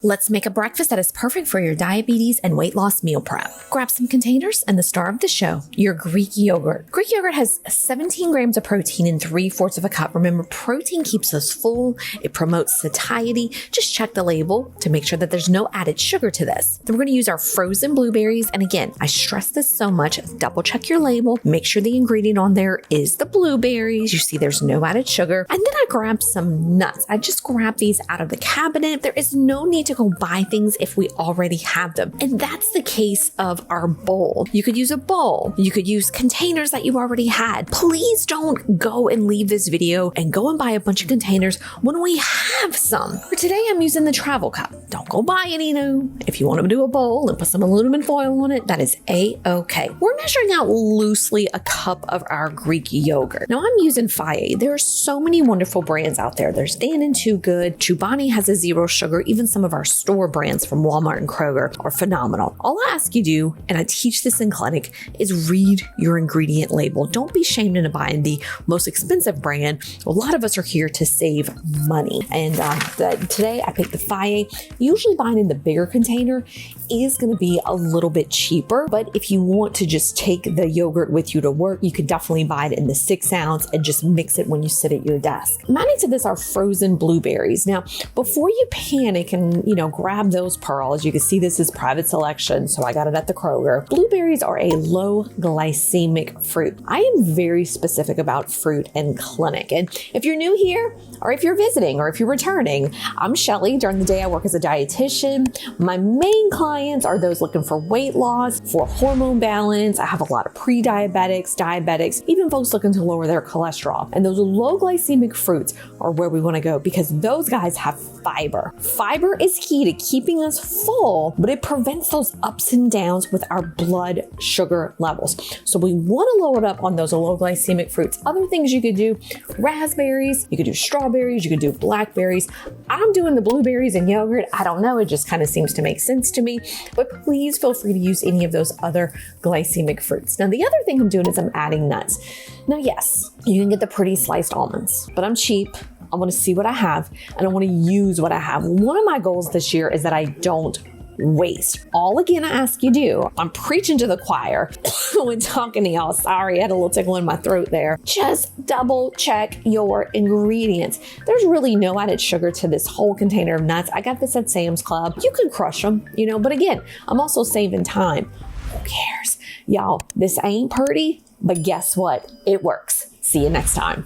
Let's make a breakfast that is perfect for your diabetes and weight loss meal prep. Grab some containers and the star of the show, your Greek yogurt. Greek yogurt has 17 grams of protein in 3/4 of a cup. Remember, protein keeps us full. It promotes satiety. Just check the label to make sure that there's no added sugar to this. Then we're going to use our frozen blueberries. And again, I stress this so much. Double check your label. Make sure the ingredient on there is the blueberries. You see there's no added sugar. And then I grabbed some nuts. I just grabbed these out of the cabinet. There is no need to go buy things if we already have them. And that's the case of our bowl. You could use a bowl. You could use containers that you already had. Please don't go and leave this video and go and buy a bunch of containers when we have some. For today, I'm using the travel cup. Don't go buy any new. If you want to do a bowl and put some aluminum foil on it, that is A-okay. We're measuring out loosely a cup of our Greek yogurt. Now I'm using Faye. There are so many wonderful brands out there. There's Dan & Too Good. Chobani has a zero sugar. Even some of our store brands from Walmart and Kroger are phenomenal. All I ask you do, and I teach this in clinic, is read your ingredient label. Don't be shamed into buying the most expensive brand. A lot of us are here to save money. And today I picked the Faye. Usually buying in the bigger container is going to be a little bit cheaper, but if you want to just take the yogurt with you to work, you could definitely buy it in the 6 ounce and just mix it when you sit at your desk. Adding to this are frozen blueberries. Now, before you panic and, grab those pearls, you can see this is private selection, so I got it at the Kroger. Blueberries are a low glycemic fruit. I am very specific about fruit in clinic. And if you're new here, or if you're visiting, or if you're returning, I'm Shelly. During the day, I work as a dietitian. My main clients are those looking for weight loss, for hormone balance. I have a lot of pre-diabetics, diabetics, even folks looking to lower their cholesterol. And those low glycemic fruits are where we want to go because those guys have fiber. Fiber is key to keeping us full, but it prevents those ups and downs with our blood sugar levels. So we want to load up on those low glycemic fruits. Other things you could do, raspberries, you could do strawberries, you could do blackberries. I'm doing the blueberries and yogurt. I don't know, it just kind of seems to make sense to me, but please feel free to use any of those other glycemic fruits. Now, the other thing I'm doing is I'm adding nuts. Now, yes, you can get the pretty sliced almonds, but I'm cheap. I want to see what I have and I want to use what I have. One of my goals this year is that I don't waste. All again, I ask you do. I'm preaching to the choir when talking to y'all. Sorry, I had a little tickle in my throat there. Just double check your ingredients. There's really no added sugar to this whole container of nuts. I got this at Sam's Club. You can crush them, but again, I'm also saving time. Who cares? Y'all, this ain't pretty, but guess what? It works. See you next time.